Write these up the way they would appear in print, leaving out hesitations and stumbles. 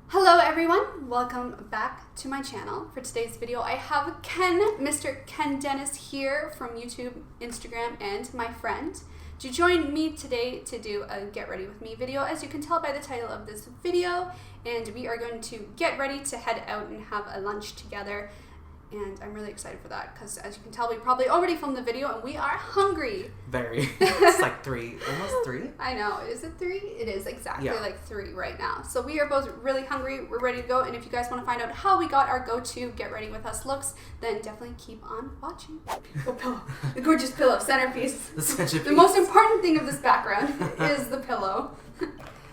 Hello everyone, welcome back to my channel. For today's video I have Mr. Mrkendenis here from YouTube, Instagram, and my friend to join me today to do a get ready with me video, as you can tell by the title of this video, and we are going to get ready to head out and have a lunch together. And I'm really excited for that because, as you can tell, we probably already filmed the video and we are hungry. Very. It's like 3, almost 3. I know. Is it 3? It is exactly like 3 right now. So we are both really hungry. We're ready to go. And if you guys want to find out how we got our go-to get ready with us looks, then definitely keep on watching. Oh, pillow. The gorgeous pillow, centerpiece. The centerpiece. The most important thing of this background is the pillow.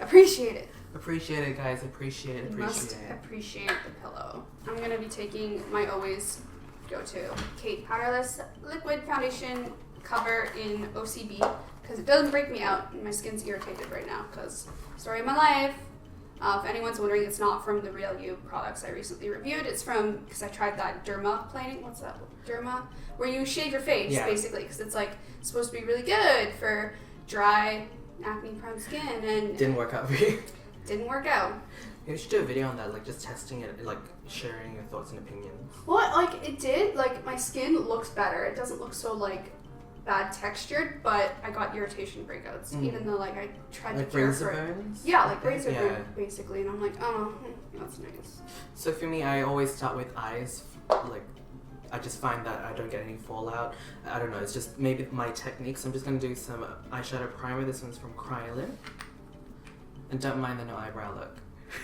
Appreciate it. Appreciate it, guys. Appreciate it. Must appreciate the pillow. I'm going to be taking my always go-to Kate Powderless Liquid Foundation Cover in OCB because it doesn't break me out and my skin's irritated right now because story of my life. If anyone's wondering, it's not from the Real You products I recently reviewed. It's from, because I tried that derma planing. What's that? Derma? Where you shave your face, basically, because it's like supposed to be really good for dry, acne-prone skin. And didn't work out for you. Didn't work out. You should do a video on that, like just testing it, like sharing your thoughts and opinions. Well, like it did, like my skin looks better. It doesn't look so like bad textured, but I got irritation breakouts, even though like I tried like to cure razor for it. burns? Yeah, like razor burn basically, and I'm like, oh, that's nice. So for me, I always start with eyes. Like, I just find that I don't get any fallout. I don't know, it's just maybe my technique. So I'm just gonna do some eyeshadow primer. This one's from Kryolan. And don't mind the no eyebrow look.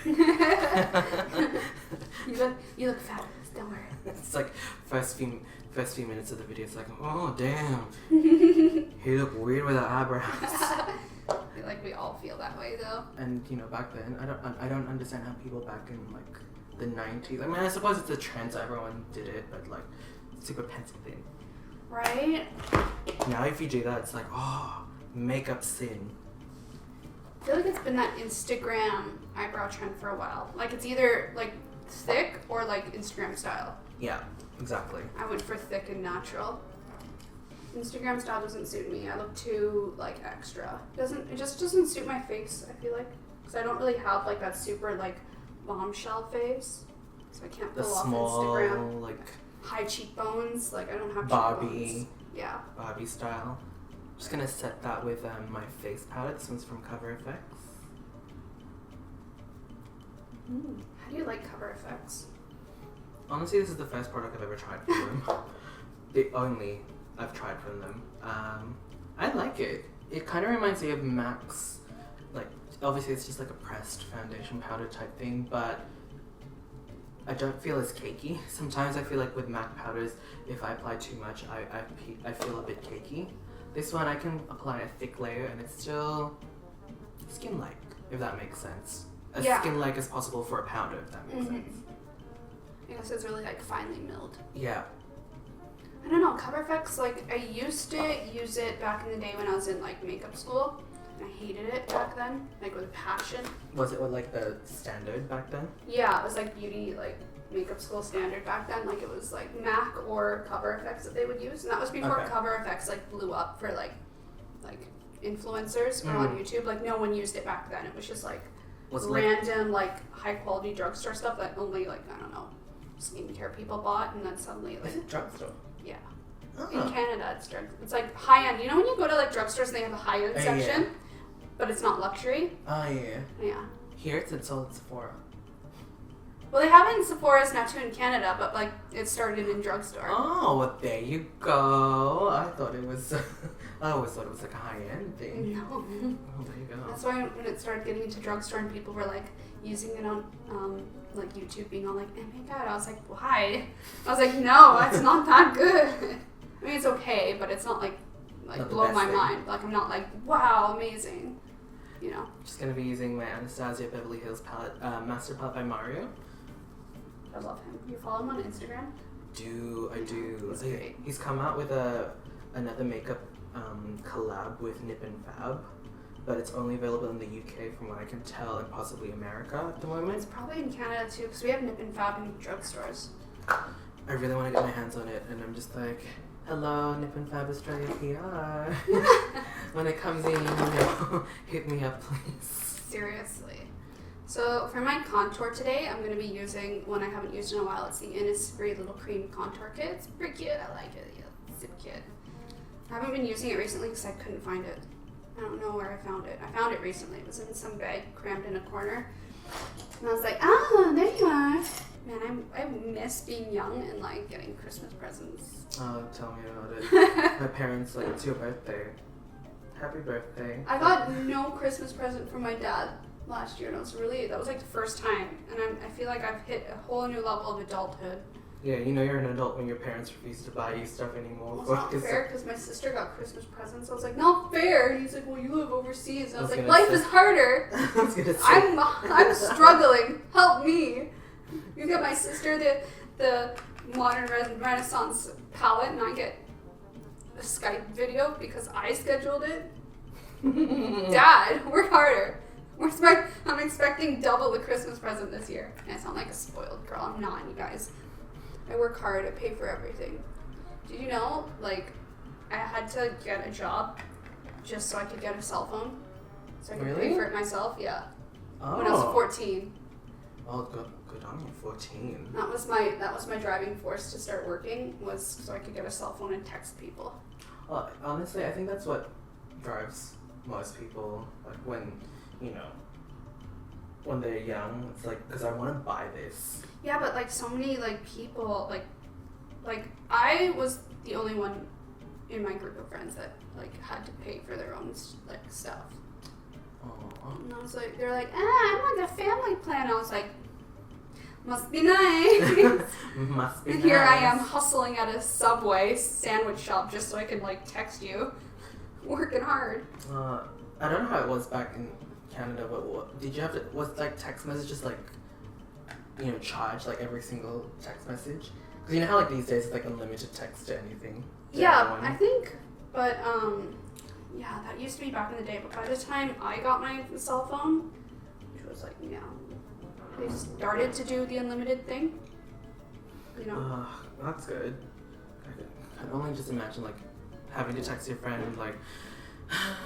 You look fabulous, don't worry. It's like first few minutes of the video, it's like, oh damn, he look weird with the eyebrows. I feel like we all feel that way though. And you know, back then, I don't understand how people back in like the 90s. I mean, I suppose it's a trend, so everyone did it, but like super pencil thin. Right. Now if you do that, it's like, oh, makeup sin. I feel like it's been that Instagram eyebrow trend for a while. Like it's either like thick or like Instagram style. Yeah, exactly. I went for thick and natural. Instagram style doesn't suit me. I look too like extra. It just doesn't suit my face, I feel like, because I don't really have like that super like bombshell face, so I can't pull off Instagram like high cheekbones. Like I don't have Barbie. cheekbones. Yeah. Barbie style. Just gonna set that with my face palette. This one's from Cover Effects. How do you like Cover Effects? Honestly, this is the first product I've ever tried from them. The only I've tried from them. I like it. It kind of reminds me of MAC's, like, obviously it's just like a pressed foundation powder type thing, but I don't feel as cakey. Sometimes I feel like with MAC powders, if I apply too much, I feel a bit cakey. This one I can apply a thick layer and it's still skin-like, if that makes sense. As skin-like as possible for a powder, if that makes sense. I guess it's really like finely milled. Yeah. I don't know, Cover Effects, like I used to use it back in the day when I was in like makeup school. And I hated it back then, like with a passion. Was it like the standard back then? Yeah, it was like beauty, like makeup school standard back then. Like it was like MAC or Cover Effects that they would use, and that was before Cover Effects like blew up for like influencers or on YouTube. Like no one used it back then. It was just like random like high quality drugstore stuff that only like, I don't know, skincare people bought, and then suddenly like is it drugstore? Yeah. In Canada it's it's like high end. You know when you go to like drugstores and they have a high end section, but it's not luxury? Oh yeah. Yeah. Here it's sold at Sephora. Well, they have it in Sephora's now too in Canada, but like it started in drugstore. Oh, well, there you go. I thought it was. I always thought it was like a high-end thing. No. Oh, there you go. That's why when it started getting into drugstore and people were like using it on like YouTube, being all like, "Oh my god," I was like, "Why?" I was like, "No, it's not that good." I mean, it's okay, but it's not like not blow my mind. Like I'm not like, "Wow, amazing," you know. Just gonna be using my Anastasia Beverly Hills palette, Master Palette by Mario. I love him. You follow him on Instagram? I do. He's great. He's come out with another makeup collab with Nip and Fab, but it's only available in the UK from what I can tell, and possibly America at the moment. It's probably in Canada too, because we have Nip and Fab in drugstores. I really want to get my hands on it, and I'm just like, hello, Nip and Fab Australia PR. When it comes in, hit me up, please. Seriously. So for my contour today, I'm going to be using one I haven't used in a while. It's the Innisfree Little Cream Contour Kit. It's pretty cute. I like it. Yeah, it's super cute. I haven't been using it recently because I couldn't find it. I don't know where I found it. I found it recently. It was in some bag crammed in a corner. And I was like, oh, there you are. Man, I miss being young and like getting Christmas presents. Oh, tell me about it. My parents, like, it's your birthday. Happy birthday. I got no Christmas present from my dad last year, and that was like the first time. And I feel like I've hit a whole new level of adulthood. Yeah, you know you're an adult when your parents refuse to buy you stuff anymore. Well, it's not fair because my sister got Christmas presents. I was like, not fair. And he's like, well, you live overseas. And I was like, life is harder. I was gonna say. I'm struggling. Help me. You get my sister the modern Renaissance palette, and I get a Skype video because I scheduled it. Dad, work harder. I'm expecting double the Christmas present this year. And I sound like a spoiled girl. I'm not, you guys. I work hard. I pay for everything. Did you know, like, I had to get a job just so I could get a cell phone? So I could pay for it myself? Yeah. Oh. When I was 14. Oh, good on you, 14. That was my driving force to start working, was so I could get a cell phone and text people. Well, honestly, I think that's what drives most people, like, when, you know, when they're young. It's like, because I want to buy this. Yeah, but like so many like people, like I was the only one in my group of friends that like had to pay for their own like stuff. Oh. And I was like, they're like, I'm on the family plan. I was like, must be nice. Must be And nice. here I am hustling at a Subway sandwich shop just so I could like text you, working hard. I don't know how it was back in Canada, but did you have to, was like text messages like, you know, charged like every single text message? Because you know how like these days it's like unlimited text to anything. To Yeah, anyone. I think, but yeah, that used to be back in the day. But by the time I got my cell phone, which was like, yeah, they started to do the unlimited thing. You know. That's good. I can only just imagine like having to text your friend like,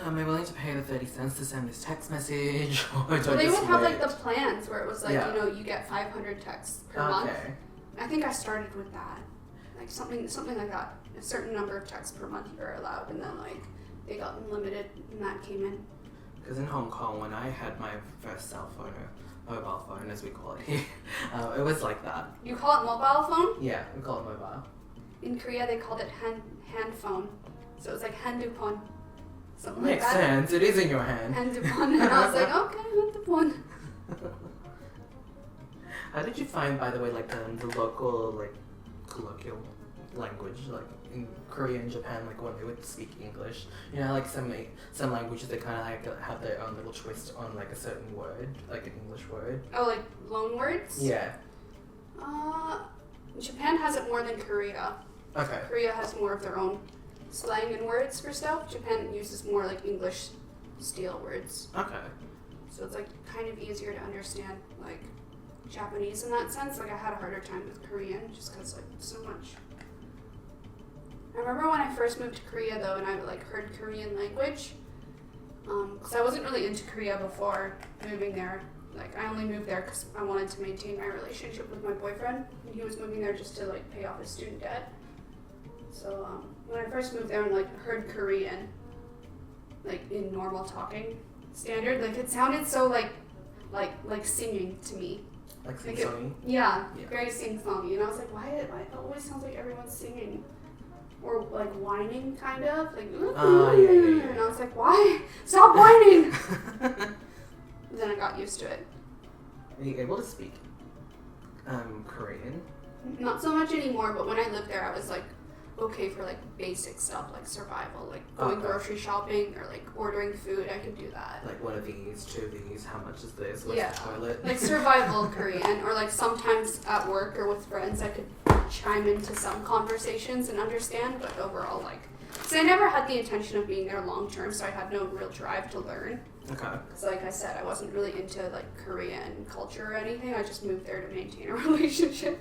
am I willing to pay the 30 cents to send this text message? Or do Well, I they just would have wait? like the plans where it was like, Yeah. you know, you get 500 texts per month. Okay. I think I started with that, like something like that. A certain number of texts per month you are allowed, and then like they got unlimited, and that came in. Because in Hong Kong, when I had my first cell phone, or mobile phone as we call it here, it was like that. You call it mobile phone? Yeah, we call it mobile. In Korea, they called it hand phone, so it was like handupon, something Makes like that. sense. It is in your hand. Handupon, and I was like, okay, handupon. How did you find, by the way, like the local like colloquial language, like in Korea and Japan, like when they would speak English? You know, like some languages they kind of like have their own little twist on like a certain word, like an English word. Oh, like loan words? Yeah. Japan has it more than Korea. Okay. Korea has more of their own slang and words for stuff. Japan uses more like English style words. Okay. So it's like kind of easier to understand like Japanese in that sense. Like I had a harder time with Korean just because like so much. I remember when I first moved to Korea though, and I like heard Korean language, because I wasn't really into Korea before moving there. Like I only moved there because I wanted to maintain my relationship with my boyfriend, and he was moving there just to like pay off his student debt. So when I first moved there and like heard Korean, like in normal talking standard, like it sounded so like singing to me. Like Like sing-songy? Yeah, Yeah. very sing-songy. And I was like, why it always sounds like everyone's singing. Or like whining, kind of. Like, yeah. And I was like, why? Stop whining! Then I got used to it. Are you able to speak Korean? Not so much anymore, but when I lived there, I was like, okay for like basic stuff, like survival. Like going Okay. grocery shopping or like ordering food, I could do that. Like one of these, two of these, how much is this? Where's Yeah. the toilet? Like survival Korean, or like sometimes at work or with friends I could chime into some conversations and understand, but overall like, so I never had the intention of being there long term, so I had no real drive to learn. Okay. Because like I said, I wasn't really into like Korean culture or anything. I just moved there to maintain a relationship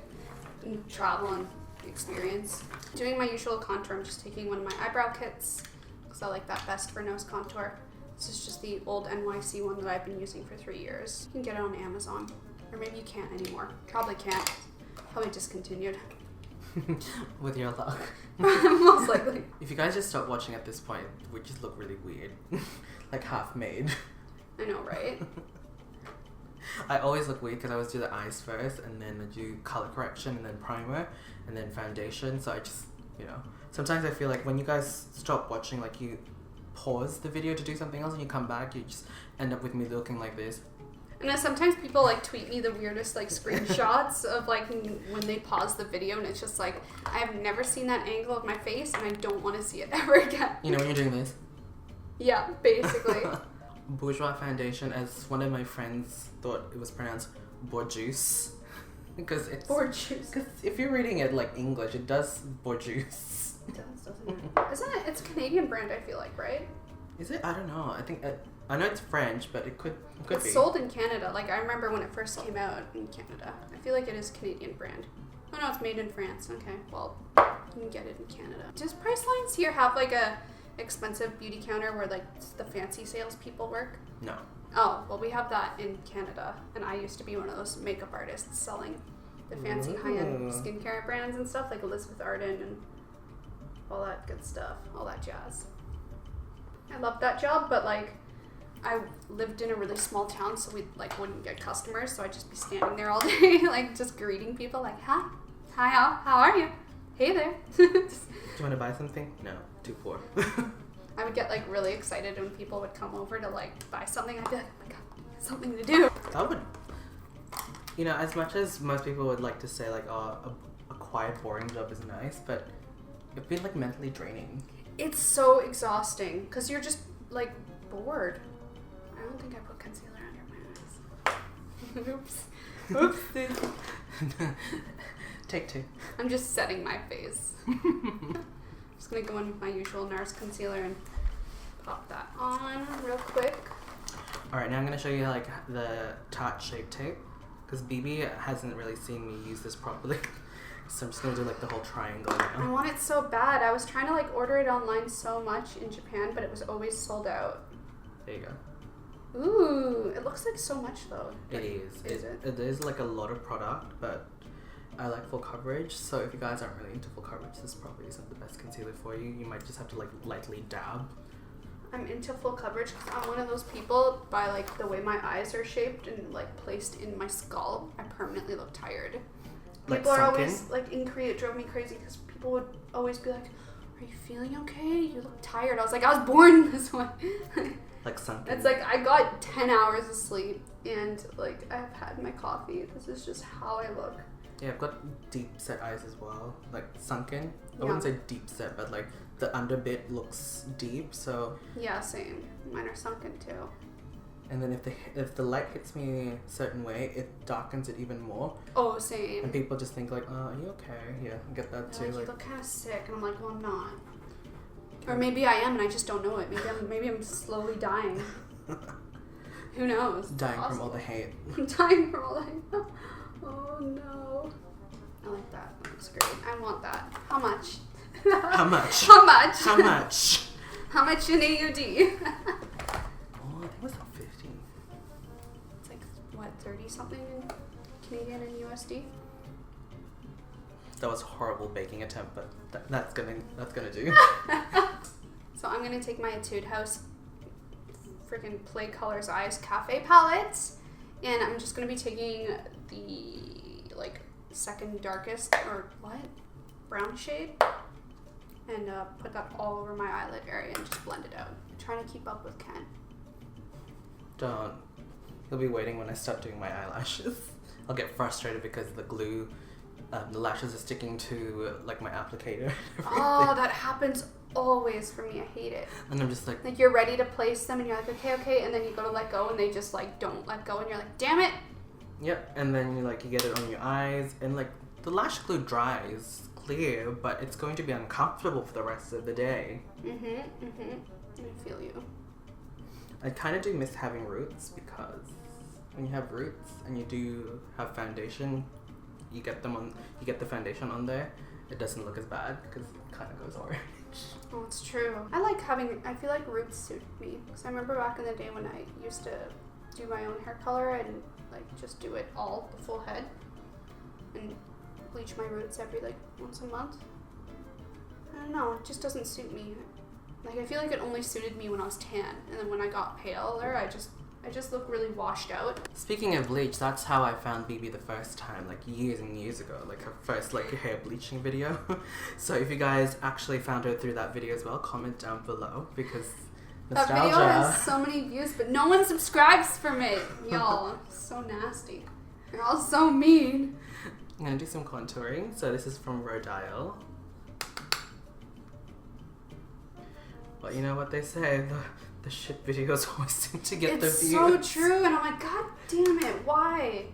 and travel and experience. Doing my usual contour, I'm just taking one of my eyebrow kits because I like that best for nose contour. This is just the old NYC one that I've been using for 3 years. You can get it on Amazon. Or maybe you can't anymore. Probably can't. Probably discontinued. With your luck. Most likely. If you guys just stop watching at this point, we just look really weird. Like half made. I know, right? I always look weird because I always do the eyes first and then I do color correction and then primer and then foundation. So I just, you know, sometimes I feel like when you guys stop watching, like you pause the video to do something else and you come back, you just end up with me looking like this. And then sometimes people like tweet me the weirdest like screenshots of like when they pause the video and it's just like, I have never seen that angle of my face and I don't want to see it ever again. You know when you're doing this? Yeah, basically. Bourgeois foundation, as one of my friends thought it was pronounced bourgeois. Because it's... Bourgeois. Because if you're reading it like English, it does bourgeois. It does, doesn't it? Isn't it? It's a Canadian brand, I feel like, right? Is it? I don't know. I think... I know it's French, but it could be. It's sold in Canada. Like, I remember when it first came out in Canada. I feel like it is a Canadian brand. Oh no, it's made in France. Okay, well, you can get it in Canada. Does Pricelines here have like a expensive beauty counter where like the fancy salespeople work? No. Oh, well, we have that in Canada. And I used to be one of those makeup artists selling the fancy high-end skincare brands and stuff, like Elizabeth Arden and all that good stuff, all that jazz. I loved that job, but like, I lived in a really small town, so we like wouldn't get customers, so I'd just be standing there all day, like just greeting people, like, hi, how are you? Hey there. Do you want to buy something? No, too poor. I would get like really excited when people would come over to like buy something. I'd be like, oh my god, something to do. That would, you know, as much as most people would like to say like, oh, a quiet, boring job is nice, but it'd be like mentally draining. It's so exhausting because you're just like bored. I don't think I put concealer under my eyes. Oops. Oops. Take two. I'm just setting my face. Just gonna go in with my usual NARS concealer and pop that on real quick. Alright, now I'm gonna show you like the Tarte Shape Tape because BB hasn't really seen me use this properly. So I'm just gonna do like the whole triangle now. I want it so bad. I was trying to like order it online so much in Japan, but it was always sold out. There you go. Ooh, it looks like so much though. It is. Is it? It is like a lot of product, but I like full coverage. So if you guys aren't really into full coverage, this probably isn't the best concealer for you. You might just have to like lightly dab. I'm into full coverage because I'm one of those people, by like the way my eyes are shaped and like placed in my skull, I permanently look tired. Like People are sunken? always like in Korea. It drove me crazy because people would always be like, "Are you feeling okay? You look tired." I was like, "I was born this way." Like sunken. It's like I got 10 hours of sleep and like I've had my coffee. This is just how I look. Yeah, I've got deep set eyes as well, like sunken. I wouldn't say deep set, but like the under bit looks deep. So yeah, same. Mine are sunken too. and then if the light hits me a certain way, it darkens it even more. Oh, same. And people just think like, "Oh, are you okay?" Yeah, I get that too. Like, Like, you look kind of sick, and I'm like, well, I'm not. Or maybe I am, and I just don't know it. Maybe I'm slowly dying. Who knows? It's dying from possible. all the hate. I'm dying from all the hate. Oh no. I like that. That looks great. I want that. How much? How much? How much? How much? How much in AUD? Oh, I think it was about 15. It's like, what, 30 something in Canadian and USD? That was a horrible baking attempt, but that's gonna do. So I'm gonna take my Etude House freaking Play Colors Eyes Cafe palette, and I'm just gonna be taking the like second darkest or brown shade, and put that all over my eyelid area and just blend it out. I'm trying to keep up with Ken. Don't. He'll be waiting when I start doing my eyelashes. I'll get frustrated because the glue, the lashes are sticking to like my applicator. Oh, that happens always for me. I hate it. And I'm just like you're ready to place them and you're like, okay, and then you go to let go and they just like don't let go and you're like, damn it. yep. And then you get it on your eyes, and like the lash glue dries clear, but it's going to be uncomfortable for the rest of the day. I feel you. I kind of do miss having roots because when you have roots and you do have foundation, you get the foundation on there, it doesn't look as bad because it kind of goes already. Oh, it's true. I feel like roots suit me. Because I remember back in the day when I used to do my own hair color and like just do it all, the full head. And bleach my roots every like once a month. I don't know, it just doesn't suit me. Like I feel like it only suited me when I was tan. And then when I got paler, I just look really washed out. Speaking of bleach, that's how I found BB the first time, like years and years ago, like her first like hair bleaching video. So if you guys actually found her through that video as well, comment down below because nostalgia. That video has so many views, but no one subscribes from it, y'all. So nasty. You're all so mean. I'm gonna do some contouring. So this is from Rhode Isle. But you know what they say, the shit videos always seem to get the views. It's so true, and I'm like, God damn it, why?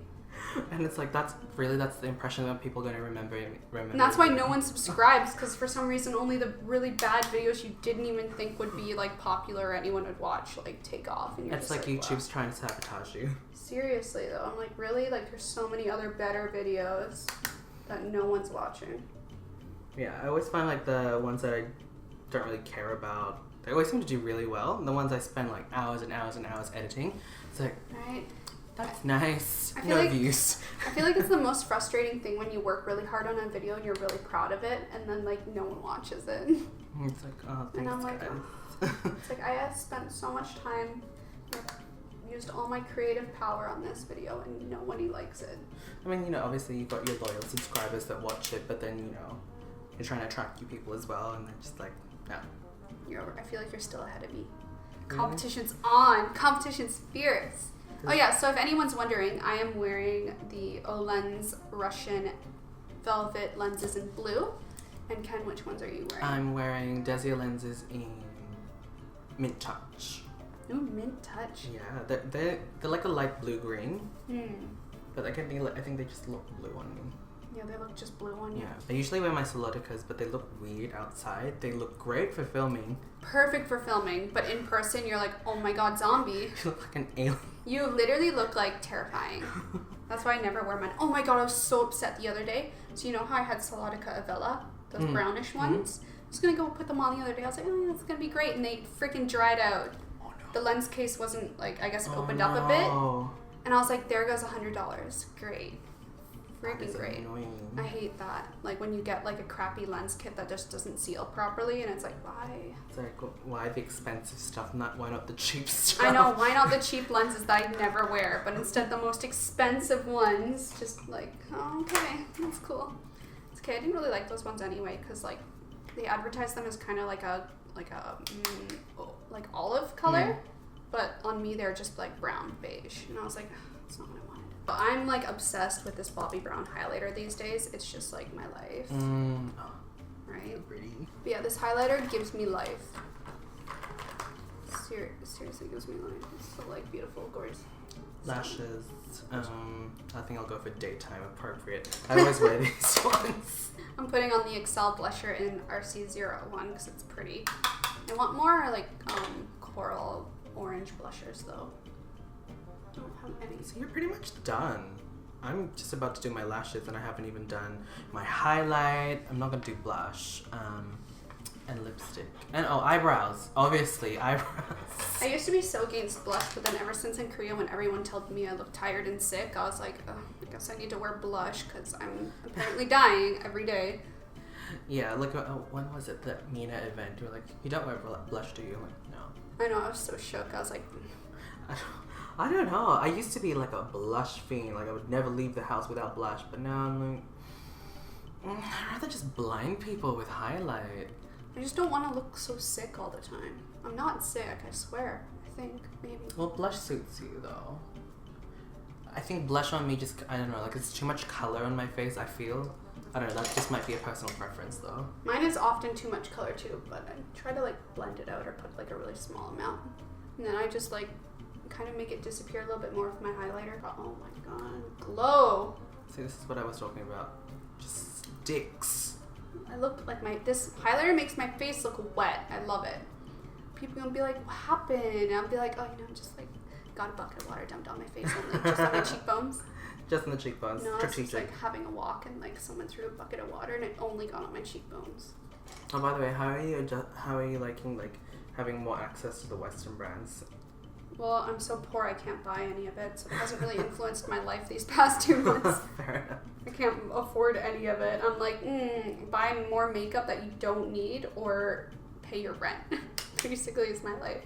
And it's like, that's the impression that people are going to remember. And that's why no one subscribes, because for some reason only the really bad videos you didn't even think would be like popular or anyone would watch like take off. And you're it's just like YouTube's wow. trying to sabotage you. Seriously though, I'm like, really? Like there's so many other better videos that no one's watching. Yeah, I always find like the ones that I don't really care about, they always seem to do really well. And the ones I spend like hours and hours and hours editing, it's like, right? That's nice. I feel No like, views. I feel like it's the most frustrating thing when you work really hard on a video and you're really proud of it, and then like no one watches it. It's like, oh, thanks, and I'm like, guys. oh. It's like I have spent so much time, used all my creative power on this video, and nobody likes it. I mean, you know, obviously you've got your loyal subscribers that watch it, but then, you know, you're trying to attract new people as well, and they're just like, no. I feel like you're still ahead of me. Really? Competition's on. Competition's fierce. Oh yeah, so if anyone's wondering, I am wearing the Olens Russian velvet lenses in blue. And Ken, which ones are you wearing? I'm wearing Desia lenses in Mint Touch. Ooh, Mint Touch. Yeah, they're like a light blue-green. Hmm. But I think they just look blue on me. Yeah, they look just blue on you. Yeah, I usually wear my Soloticas, but they look weird outside. They look great for filming. Perfect for filming, but in person you're like, oh my god, zombie. You look like an alien. You literally look like terrifying. That's why I never wear mine. Oh my god, I was so upset the other day. So you know how I had Solotica Avella? Those brownish ones? I was gonna go put them on the other day. I was like, oh, it's gonna be great. And they freaking dried out. Oh no. The lens case wasn't, like, I guess it opened up a bit. And I was like, there goes $100. Great. Freaking great. Annoying. I hate that. Like when you get like a crappy lens kit that just doesn't seal properly, and it's like, why? It's like, why the expensive stuff? Why not the cheap stuff? I know, why not the cheap lenses that I never wear, but instead the most expensive ones, just like, oh, okay, that's cool. It's okay, I didn't really like those ones anyway, because like, they advertise them as kind of like olive color, but on me they're just like brown beige, and I was like, that's not what I wanted. But I'm like obsessed with this Bobbi Brown highlighter these days. It's just like my life. Right? Pretty. But yeah, this highlighter gives me life. Seriously gives me life. It's so like beautiful, gorgeous. Lashes. I think I'll go for daytime appropriate. I always wear these ones. I'm putting on the Excel blusher in RC01 because it's pretty. I want more like coral orange blushers though. Don't have any. So you're pretty much done. I'm just about to do my lashes and I haven't even done my highlight. I'm not gonna do blush. And lipstick. And eyebrows. Obviously, eyebrows. I used to be so against blush, but then ever since in Korea when everyone told me I looked tired and sick, I was like, oh, I guess I need to wear blush because I'm apparently dying every day. Yeah, like when was it, the Mina event? You were like, you don't wear blush, do you? I'm like, no. I know, I was so shook. I was like, I don't know. I used to be like a blush fiend. Like I would never leave the house without blush. But now I'm like, I'd rather just blind people with highlight. I just don't want to look so sick all the time. I'm not sick, I swear. I think, maybe. Well, blush suits you though. I think blush on me just, I don't know, like it's too much color on my face, I feel. I don't know, that just might be a personal preference though. Mine is often too much color too, but I try to like blend it out or put like a really small amount. And then I just like kind of make it disappear a little bit more with my highlighter. Oh my god, glow! See, this is what I was talking about. Just sticks. I look like this highlighter makes my face look wet. I love it. People gonna be like, what happened? And I'll be like, oh, you know, just like got a bucket of water dumped on my face and like, just on my cheekbones. Just on the cheekbones. No, it's Strategic. just like having a walk and like someone threw a bucket of water and it only got on my cheekbones. Oh, by the way, how are you liking like having more access to the Western brands? Well, I'm so poor I can't buy any of it, so it hasn't really influenced my life these past 2 months. Fair enough. I can't afford any of it. I'm like, buy more makeup that you don't need or pay your rent. Basically, is my life.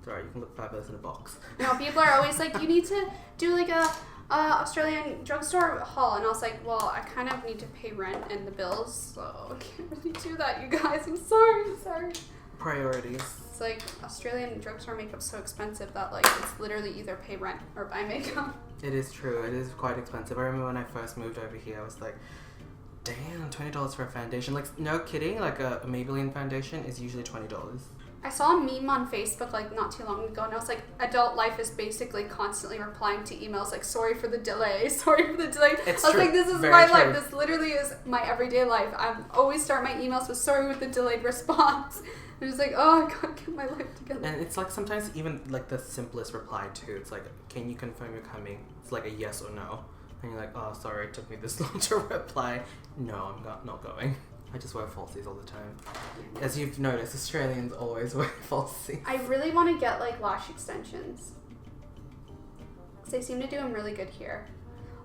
Sorry, you can look fabulous in a box. You know, people are always like, you need to do like a Australian drugstore haul, and I was like, well, I kind of need to pay rent and the bills, so I can't really do that, you guys. I'm sorry. Priorities. It's like Australian drugstore makeup's so expensive that like it's literally either pay rent or buy makeup. It is true. It is quite expensive. I remember when I first moved over here, I was like, damn, $20 for a foundation. Like, no kidding, like a Maybelline foundation is usually $20. I saw a meme on Facebook like not too long ago, and I was like, adult life is basically constantly replying to emails like, sorry for the delay. It's I was true. like, this is Very my true. life. This literally is my everyday life. I always start my emails with sorry with the delayed response. I'm just like, oh, I gotta get my life together. And it's like sometimes even like the simplest reply too. It's like, can you confirm you're coming? It's like a yes or no. And you're like, oh, sorry, it took me this long to reply. No, I'm not going. I just wear falsies all the time. As you've noticed, Australians always wear falsies. I really want to get like lash extensions. Because they seem to do them really good here.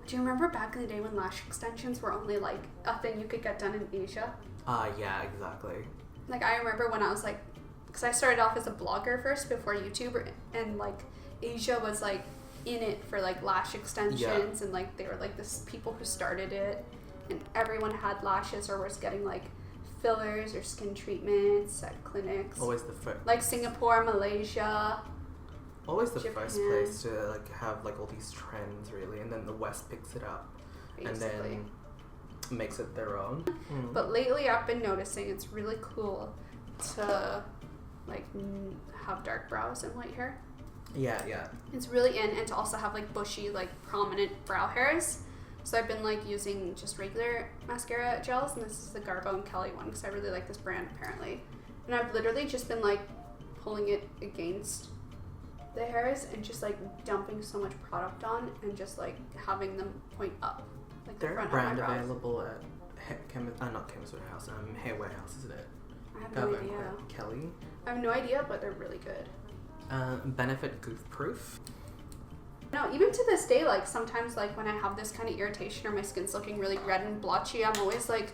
Do you remember back in the day when lash extensions were only like a thing you could get done in Asia? Yeah, exactly. Like I remember when I was like, because I started off as a blogger first before YouTube, and like Asia was like in it for like lash extensions, and like they were like this people who started it, and everyone had lashes or was getting like fillers or skin treatments at clinics. Always the first. Like Singapore, Malaysia. Always the Japan. first place to like have like all these trends really, and then the West picks it up Basically. and then makes it their own. But lately I've been noticing it's really cool to like have dark brows and light hair. Yeah. It's really in, and to also have like bushy, like prominent brow hairs. So I've been like using just regular mascara gels, and this is the Garbo and Kelly one because I really like this brand apparently. And I've literally just been like pulling it against the hairs and just like dumping so much product on and just like having them point up. Like the They're a front brand of my brows. available at not Chemist Warehouse, Hair Warehouse, isn't it? I have no idea. Kelly. I have no idea, but they're really good. Benefit Goof Proof. No, even to this day, like sometimes like when I have this kind of irritation or my skin's looking really red and blotchy, I'm always like,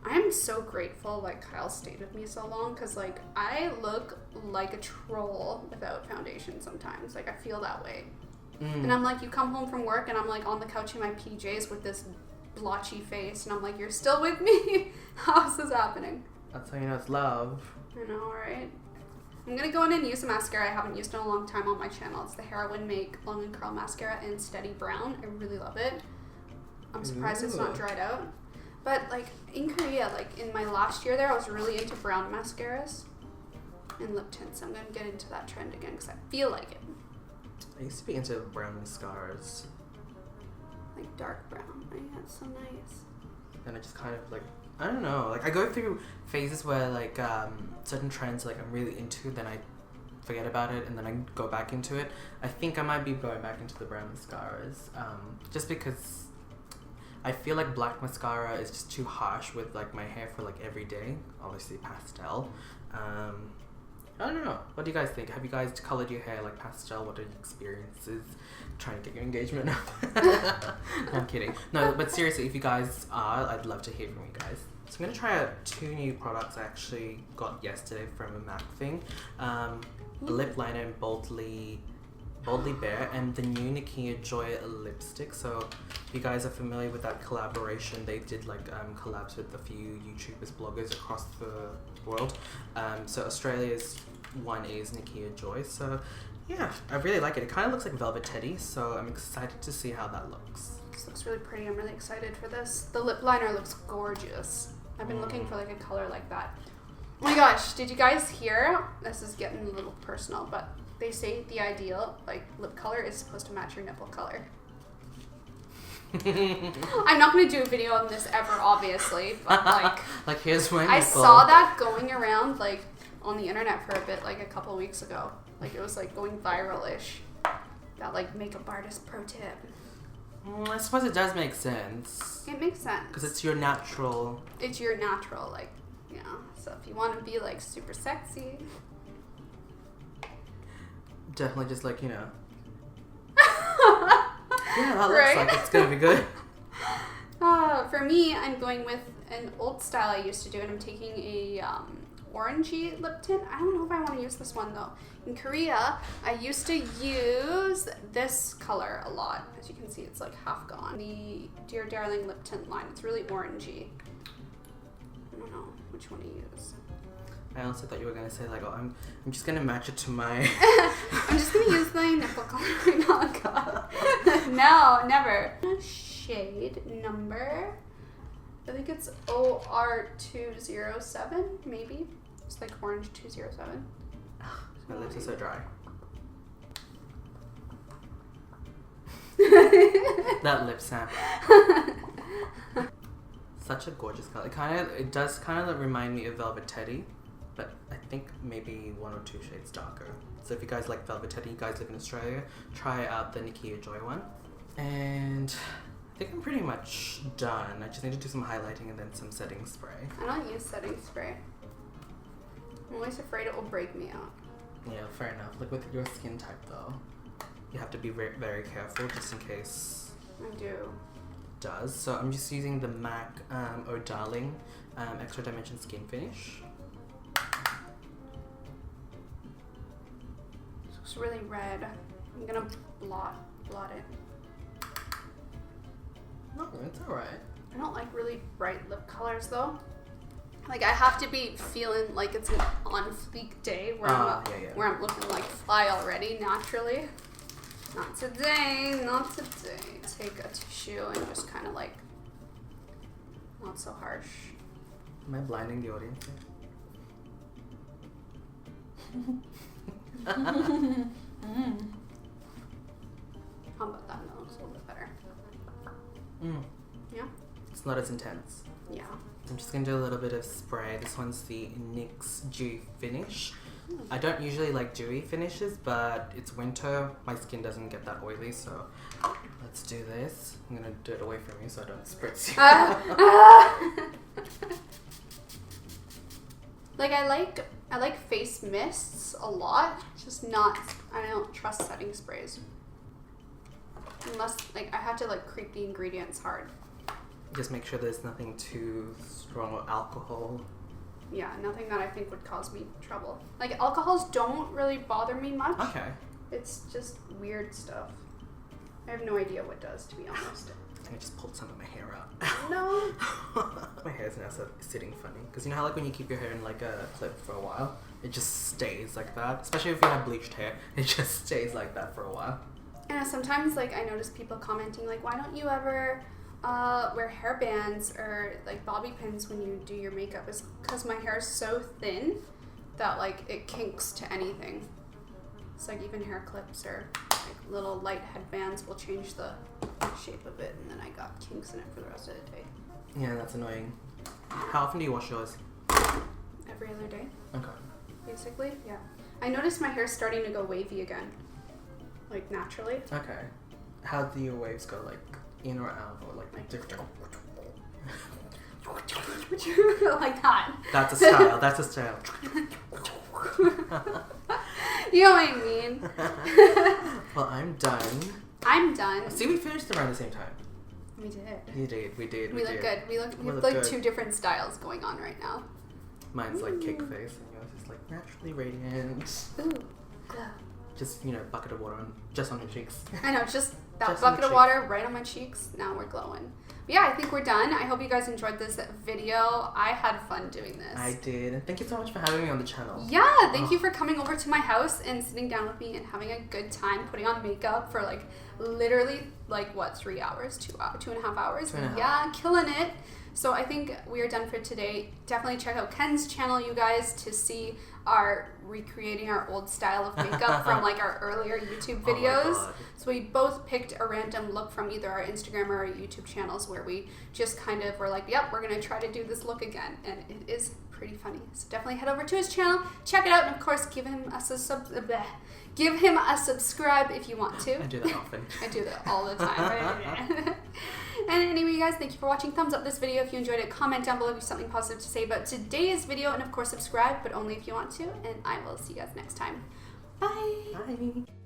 I am so grateful like Kyle stayed with me so long, because like I look like a troll without foundation sometimes. Like I feel that way. And I'm like, you come home from work and I'm like on the couch in my PJs with this blotchy face, and I'm like, you're still with me? How is this happening? That's how you know it's love. I know, right? I'm gonna go in and use a mascara I haven't used in a long time on my channel. It's the Heroin Make Long and Curl Mascara in Steady Brown. I really love it. I'm surprised it's not dried out. But like in Korea, like in my last year there, I was really into brown mascaras and lip tints. I'm gonna get into that trend again because I feel like it. I used to be into brown mascaras. Like dark brown. Oh, yeah, it's so nice. And I just kind of like, I don't know, like I go through phases where like certain trends like I'm really into, then I forget about it and then I go back into it. I think I might be going back into the brown mascaras, just because I feel like black mascara is just too harsh with like my hair for like every day. Obviously pastel. I don't know. What do you guys think? Have you guys colored your hair like pastel? What are your experiences trying to get your engagement up? No, I'm kidding. No, but seriously, if you guys are, I'd love to hear from you guys. So I'm going to try out 2 new products I actually got yesterday from a MAC thing. A lip liner in Boldly Bare, and the new Nakia Joy lipstick. So if you guys are familiar with that collaboration, they did like collabs with a few YouTubers, bloggers across the world. So Australia's one is Nakia Joy. So yeah, I really like it. It kind of looks like Velvet Teddy, so I'm excited to see how that looks. This looks really pretty. I'm really excited for this. The lip liner looks gorgeous. I've been looking for like a color like that. Oh my gosh, did you guys hear? This is getting a little personal, but they say the ideal like lip color is supposed to match your nipple color. I'm not going to do a video on this ever, obviously, but like like here's my nipple. I saw that going around like on the internet for a bit, like a couple weeks ago. Like it was like going viral-ish. That like makeup artist pro tip. I suppose it does make sense. It makes sense. Because it's your natural. It's your natural, like, yeah. So So if you want to be like super sexy. Definitely just like, you know. Yeah, that looks like it's gonna be good. For me, I'm going with an old style I used to do, and I'm taking a orangey lip tint. I don't know if I want to use this one though. In Korea, I used to use this color a lot. As you can see, it's like half gone. The Dear Darling lip tint line. It's really orangey. I don't know which one to use. I also thought you were gonna say like, oh, I'm just gonna match it to my. I'm just gonna use my nipple color right now. God. No, never. Shade number. I think it's OR207, maybe. It's like orange 207. My lips are so dry. That lip snap. Such a gorgeous color. It does kind of remind me of Velvet Teddy, but I think maybe 1 or 2 shades darker. So if you guys like Velvet Teddy, you guys live in Australia, try out the Nikia Joy one. And I think I'm pretty much done. I just need to do some highlighting and then some setting spray. I don't use setting spray. I'm always afraid it will break me out. Yeah, fair enough. Like with your skin type though, you have to be very, very careful just in case I do. It does. So I'm just using the MAC Oh Darling Extra Dimension Skin Finish. It looks really red. I'm gonna blot it. No, it's alright. I don't like really bright lip colors though. Like I have to be feeling like it's an on fleek day where where I'm looking like fly already naturally. Not today, not today. Take a tissue and just kind of like, not so harsh. Am I blinding the audience? How about that? That looks a little bit better. Yeah? It's not as intense. Yeah. I'm just going to do a little bit of spray. This one's the NYX Dewy Finish. I don't usually like dewy finishes, but it's winter. My skin doesn't get that oily, so let's do this. I'm going to do it away from you so I don't spritz you. Like I like face mists a lot, just not, I don't trust setting sprays. Unless like I have to like creep the ingredients hard. Just make sure there's nothing too strong or alcohol. Yeah, nothing that I think would cause me trouble. Like alcohols don't really bother me much. Okay. It's just weird stuff. I have no idea what does, to be honest. I just pulled some of my hair out. No. My hair's now sitting funny. Because you know how like when you keep your hair in like a clip for a while, it just stays like that? Especially if you have bleached hair, it just stays like that for a while. And sometimes like I notice people commenting like, why don't you ever wear hair bands or like bobby pins when you do your makeup? Is because my hair is so thin that like it kinks to anything. It's like even hair clips or like little light headbands will change the shape of it, and then I got kinks in it for the rest of the day. Yeah, that's annoying. How often do you wash yours? Every other day. Okay. Basically, yeah. I noticed my hair's starting to go wavy again. Like naturally. Okay. How do your waves go? Like in or out or like different? Like that. That's a style. That's a style. You know what I mean? Well, I'm done. I'm done. See, we finished around the same time. We did. You did. We did. We look good. We have like good. 2 different styles going on right now. Mine's like cake face, and yours is like naturally radiant. Ooh, glow. Just, you know, bucket of water just on your cheeks. I know, just that bucket of water right on my cheeks. Now we're glowing. But yeah, I think we're done. I hope you guys enjoyed this video. I had fun doing this. I did. And thank you so much for having me on the channel. Yeah, thank you for coming over to my house and sitting down with me and having a good time putting on makeup for like literally like what, 3 hours? 2.5 hours? 2.5. Yeah, killing it. So I think we are done for today. Definitely check out Ken's channel, you guys, to see our recreating our old style of makeup from like our earlier YouTube videos. Oh, so we both picked a random look from either our Instagram or our YouTube channels where we just kind of were like, yep, we're gonna try to do this look again, and it is pretty funny. So definitely head over to his channel, check it out, and of course give him a subscribe if you want to. I do that often. I do that all the time. And anyway, you guys, thank you for watching. Thumbs up this video if you enjoyed it. Comment down below if you have something positive to say about today's video. And of course, subscribe, but only if you want to. And I will see you guys next time. Bye. Bye.